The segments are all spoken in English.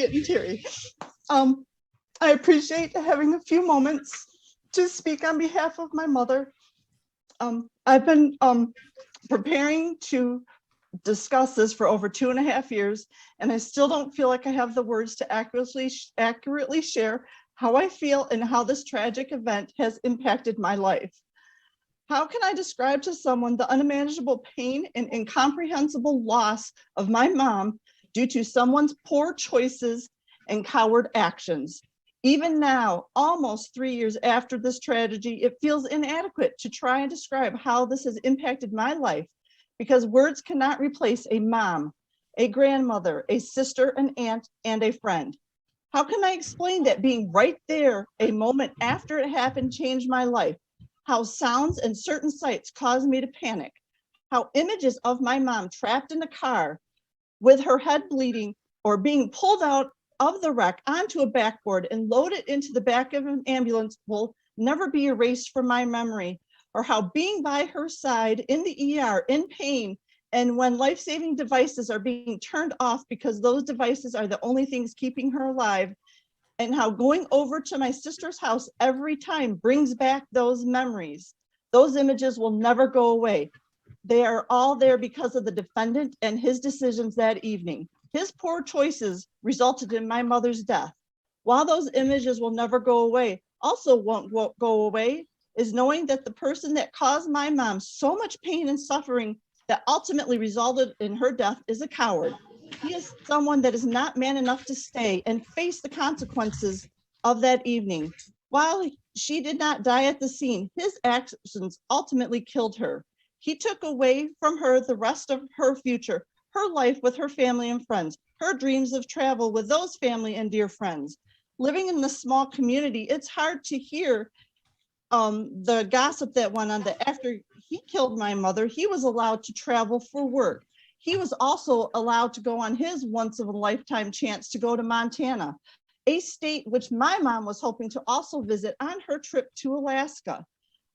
getting teary. I appreciate having a few moments to speak on behalf of my mother. I've been preparing to discuss this for over 2.5 years, and I still don't feel like I have the words to accurately share how I feel and how this tragic event has impacted my life. How can I describe to someone the unimaginable pain and incomprehensible loss of my mom due to someone's poor choices and coward actions? Even now, almost 3 years after this tragedy, it feels inadequate to try and describe how this has impacted my life, because words cannot replace a mom, a grandmother, a sister, an aunt, and a friend. How can I explain that being right there a moment after it happened changed my life? How sounds and certain sights caused me to panic? How images of my mom trapped in a car with her head bleeding or being pulled out of the wreck onto a backboard and loaded into the back of an ambulance will never be erased from my memory, or how being by her side in the ER in pain and when life-saving devices are being turned off because those devices are the only things keeping her alive, and how going over to my sister's house every time brings back those memories. Those images will never go away. They are all there because of the defendant and his decisions that evening. His poor choices resulted in my mother's death. While those images will never go away, also won't go away is knowing that the person that caused my mom so much pain and suffering that ultimately resulted in her death is a coward. He is someone that is not man enough to stay and face the consequences of that evening. While she did not die at the scene, his actions ultimately killed her. He took away from her the rest of her future, her life with her family and friends, her dreams of travel with those family and dear friends. Living in this small community, it's hard to hear the gossip that went on that after he killed my mother, he was allowed to travel for work. He was also allowed to go on his once in a lifetime chance to go to Montana, a state which my mom was hoping to also visit on her trip to Alaska.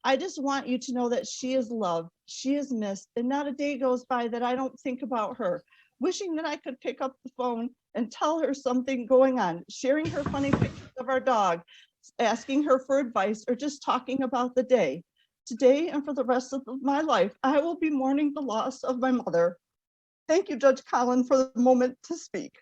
I just want you to know that she is loved, she is missed, and not a day goes by that I don't think about her, wishing that I could pick up the phone and tell her something going on, sharing her funny pictures of our dog, asking her for advice, or just talking about the day. Today and for the rest of my life, I will be mourning the loss of my mother. Thank you, Judge Collin, for the moment to speak.